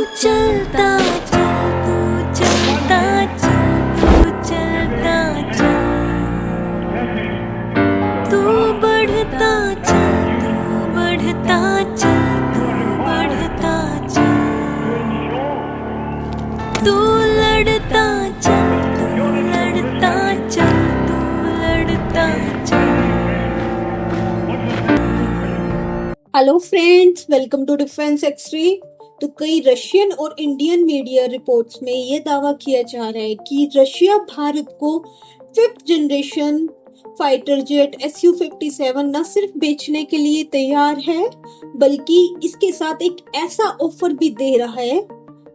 चलता चल, तू चलता चल, तू चलता चल, तू बढ़ता चल, तू बढ़ता चल, तू बढ़ता चल, तू लड़ता चल, तू लड़ता चल, तू लड़ता चल। Hello friends, welcome to defence extra. तो कई रशियन और इंडियन मीडिया रिपोर्ट्स में ये दावा किया जा रहा है कि रशिया भारत को 5th generation fighter jet Su-57 न सिर्फ बेचने के लिए तैयार है, बल्कि इसके साथ एक ऐसा ऑफर भी दे रहा है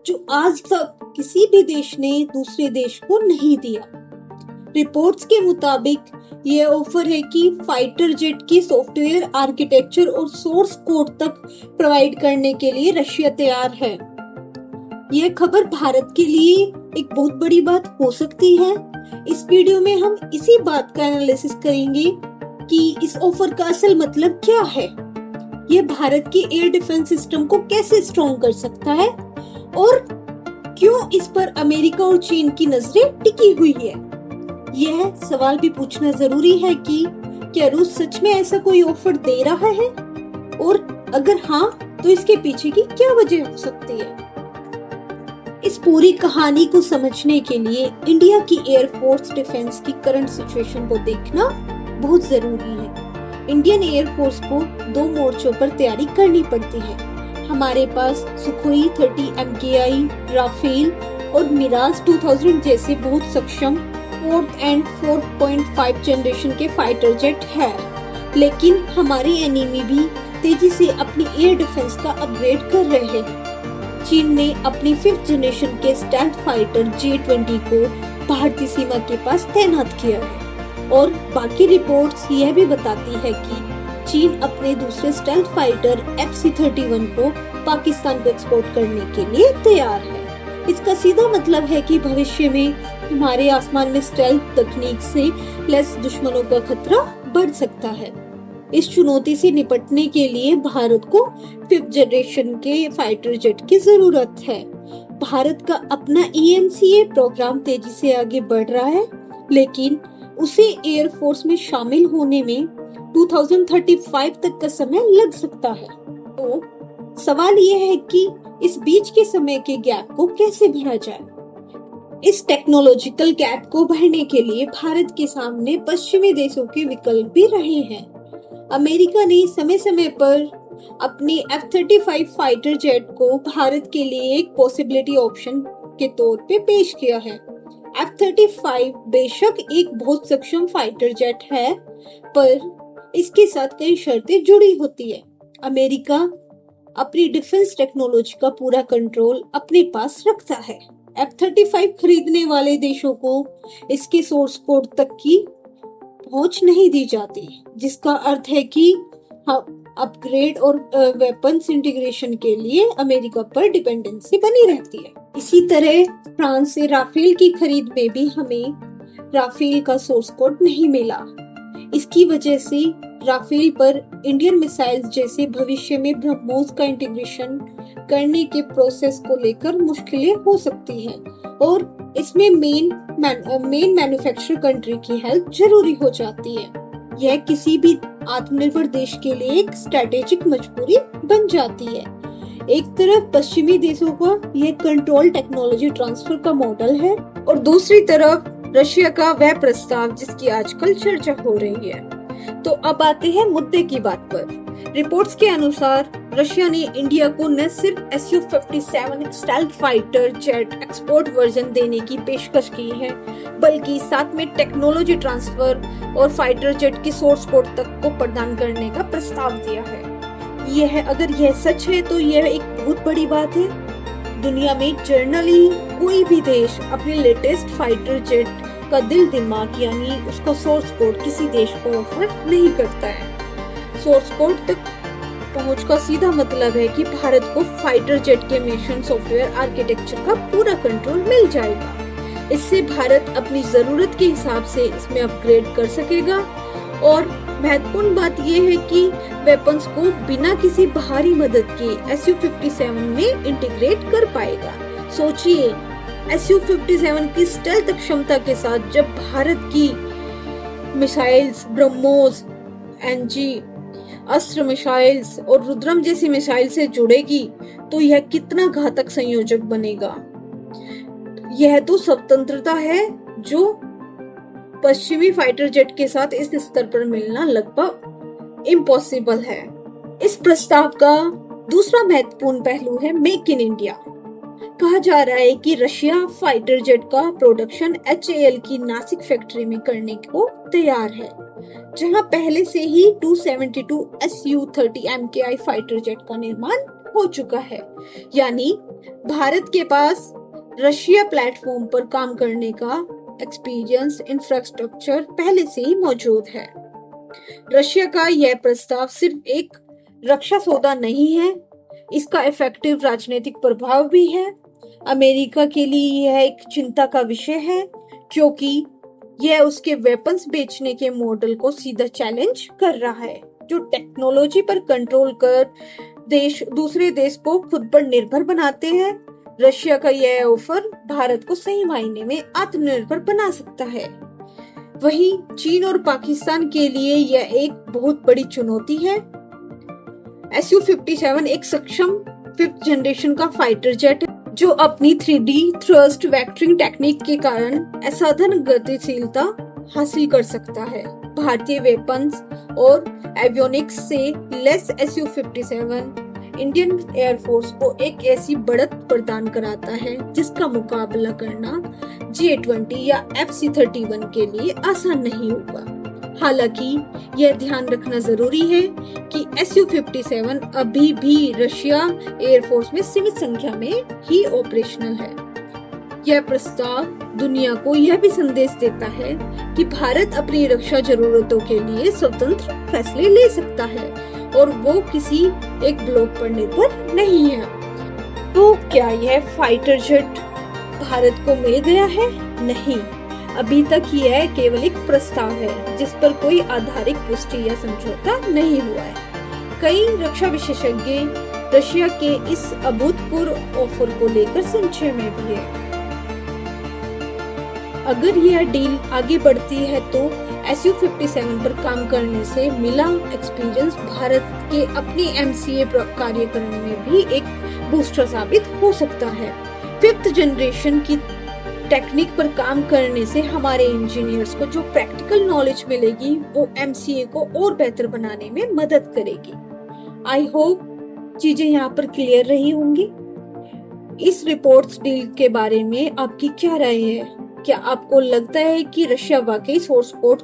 जो आज तक किसी भी देश ने दूसरे देश को नहीं दिया। रिपोर्ट्स के मुताबिक ये ऑफर है कि फाइटर जेट की सॉफ्टवेयर आर्किटेक्चर और सोर्स कोड तक प्रोवाइड करने के लिए रशिया तैयार है। यह खबर भारत के लिए एक बहुत बड़ी बात हो सकती है। इस वीडियो में हम इसी बात का एनालिसिस करेंगे कि इस ऑफर का असल मतलब क्या है, यह भारत के एयर डिफेंस सिस्टम को कैसे स्ट्रॉन्ग कर सकता है और क्यों इस पर अमेरिका और चीन की नजरें टिकी हुई है। यह सवाल भी पूछना जरूरी है कि क्या रूस सच में ऐसा कोई ऑफर दे रहा है, और अगर हाँ तो इसके पीछे की क्या वजह हो सकती है। इस पूरी कहानी को समझने के लिए इंडिया की एयरफोर्स डिफेंस की करंट सिचुएशन को देखना बहुत जरूरी है। इंडियन एयरफोर्स को 2 मोर्चों पर तैयारी करनी पड़ती है। हमारे पास सुखोई 30 MKI, राफेल और मिराज 2000 जैसे बहुत सक्षम 4th एंड 4.5 जनरेशन के फाइटर जेट है, लेकिन हमारे एनिमी भी तेजी से अपनी एयर डिफेंस का अपग्रेड कर रहे हैं। चीन ने अपनी 5th जनरेशन के स्टेल्थ फाइटर J-20 को भारतीय सीमा के पास तैनात किया है, और बाकी रिपोर्ट्स यह भी बताती है कि चीन अपने दूसरे स्टेल्थ फाइटर FC-31 को पाकिस्तान को एक्सपोर्ट करने के लिए तैयार है। इसका सीधा मतलब है कि भविष्य में हमारे आसमान में स्टेल्थ तकनीक से लैस दुश्मनों का खतरा बढ़ सकता है। इस चुनौती से निपटने के लिए भारत को 5th जनरेशन के फाइटर जेट की जरूरत है। भारत का अपना EMCA प्रोग्राम तेजी से आगे बढ़ रहा है, लेकिन उसे एयरफोर्स में शामिल होने में 2035 तक का समय लग सकता है। तो सवाल यह है कि इस बीच के समय के गैप को कैसे भरा जाए। इस टेक्नोलॉजिकल गैप को भरने के लिए भारत के सामने पश्चिमी देशों के विकल्प भी रहे हैं। अमेरिका ने समय समय पर अपनी F-35 फाइटर जेट को भारत के लिए एक पॉसिबिलिटी ऑप्शन के तौर पे पेश किया है। F-35 बेशक एक बहुत सक्षम फाइटर जेट है, पर इसके साथ कई शर्तें जुड़ी होती है। अमेरिका अपनी डिफेंस टेक्नोलॉजी का पूरा कंट्रोल अपने पास रखता है। F-35 खरीदने वाले देशों को इसके सोर्स कोड तक की पहुंच नहीं दी जाती, जिसका अर्थ है कि अपग्रेड और वेपन्स इंटीग्रेशन के लिए अमेरिका पर डिपेंडेंसी बनी रहती है। इसी तरह फ्रांस से राफेल की खरीद में भी हमें राफेल का सोर्स कोड नहीं मिला। इसकी वजह से राफेल पर इंडियन मिसाइल्स जैसे भविष्य में ब्रह्मोस का इंटीग्रेशन करने के प्रोसेस को लेकर मुश्किलें हो सकती हैं, और इसमें मेन मैन्युफैक्चरर कंट्री की हेल्प जरूरी हो जाती है। यह किसी भी आत्मनिर्भर देश के लिए एक स्ट्रेटेजिक मजबूरी बन जाती है। एक तरफ पश्चिमी देशों का यह कंट्रोल टेक्नोलॉजी ट्रांसफर का मॉडल है, और दूसरी तरफ रशिया का वह प्रस्ताव जिसकी आजकल चर्चा हो रही है। तो अब आते हैं मुद्दे की बात पर। रिपोर्ट्स के अनुसार रशिया ने इंडिया को न सिर्फ Su-57 stealth fighter jet export version देने की पेशकश की है, बल्कि साथ में टेक्नोलॉजी ट्रांसफर और फाइटर जेट की सोर्स कोड तक को प्रदान करने का प्रस्ताव दिया है। अगर यह सच है तो यह एक बहुत बड़ी बात है। दुनिया में जनरली कोई भी देश अपने लेटेस्ट फाइटर जेट का दिल दिमाग यानी उसका सोर्स कोड किसी देश को ऑफर नहीं करता है। सोर्स कोड तक पहुंच का सीधा मतलब है कि भारत को फाइटर जेट के मिशन सॉफ्टवेयर आर्किटेक्चर का पूरा कंट्रोल मिल जाएगा। इससे भारत अपनी जरूरत के हिसाब से इसमें अपग्रेड कर सकेगा और महत्वपूर्ण बात यह है कि वेपन्स को बिना किसी बाहरी मदद के Su-57 में इंटीग्रेट कर पाएगा। सोचिए, Su-57 की स्टेल्थ क्षमता के साथ जब भारत की मिसाइल्स ब्रह्मोस, एनजी, अस्त्र मिसाइल्स और रुद्रम जैसी मिसाइल से जुड़ेगी तो यह कितना घातक संयोजक बनेगा। यह तो स्वतंत्रता है जो पश्चिमी फाइटर जेट के साथ इस स्तर पर मिलना लगभग इम्पॉसिबल है। इस प्रस्ताव का दूसरा महत्वपूर्ण पहलू है मेक इन इंडिया। कहा जा रहा है कि रशिया फाइटर जेट का प्रोडक्शन HAL की नासिक फैक्ट्री में करने को तैयार है, जहां पहले से ही 272 Su-30 MKI फाइटर जेट का निर्माण हो चुका है। यानी भारत के पास रशिया प्लेटफॉर्म पर काम करने का एक्सपीरियंस, इंफ्रास्ट्रक्चर पहले से ही मौजूद है। रशिया का यह प्रस्ताव सिर्फ एक रक्षा सौदा नहीं है, इसका इफेक्टिव राजनीतिक प्रभाव भी है। अमेरिका के लिए यह एक चिंता का विषय है, क्योंकि यह उसके वेपन्स बेचने के मॉडल को सीधा चैलेंज कर रहा है, जो टेक्नोलॉजी पर कंट्रोल कर दूसरे देश को खुद पर निर्भर बनाते हैं। रशिया का यह ऑफर भारत को सही मायने में आत्मनिर्भर बना सकता है। वहीं चीन और पाकिस्तान के लिए यह एक बहुत बड़ी चुनौती है। Su-57 एक सक्षम 5th जनरेशन का फाइटर जेट है, जो अपनी 3D थ्रस्ट वेक्टरिंग टेक्निक के कारण असाधारण गतिशीलता हासिल कर सकता है। भारतीय वेपन्स और एवियोनिक्स से लेस Su-57 इंडियन एयरफोर्स को एक ऐसी बढ़त प्रदान कराता है जिसका मुकाबला करना J-20 या FC-31 के लिए आसान नहीं होगा। हालांकि यह ध्यान रखना जरूरी है कि Su-57 अभी भी रशिया एयरफोर्स में सीमित संख्या में ही ऑपरेशनल है। यह प्रस्ताव दुनिया को यह भी संदेश देता है कि भारत अपनी रक्षा जरूरतों के लिए स्वतंत्र फैसले ले सकता है और वो किसी एक ब्लॉक पर निर्भर नहीं है। तो क्या यह फाइटर जेट भारत को मिल गया है? नहीं, अभी तक यह केवल एक प्रस्ताव है जिस पर कोई आधारिक पुष्टि या समझौता नहीं हुआ है। कई रक्षा विशेषज्ञ रशिया के इस अभूतपूर्व ऑफर को लेकर संशय में भी है। अगर यह डील आगे बढ़ती है तो Su-57 पर काम करने से मिला एक्सपीरियंस भारत के अपनी MCA कार्यक्रम में भी एक बूस्टर साबित हो सकता है। 5th जनरेशन की टेक्निक पर काम करने से हमारे इंजीनियर्स को जो प्रैक्टिकल नॉलेज मिलेगी वो MCA को और बेहतर बनाने में मदद करेगी। आई होप चीजें यहाँ पर क्लियर रही होंगी। इस रिपोर्ट्स डील के बारे में आपकी क्या राय है? क्या आपको लगता है कि रशिया वाकई सोर्स कोड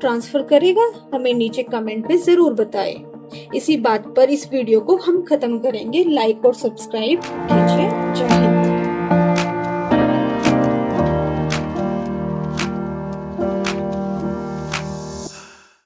ट्रांसफर करेगा? हमें नीचे कमेंट में जरूर बताएं। इसी बात पर इस वीडियो को हम खत्म करेंगे। लाइक और सब्सक्राइब कीजिए। जय हिंद।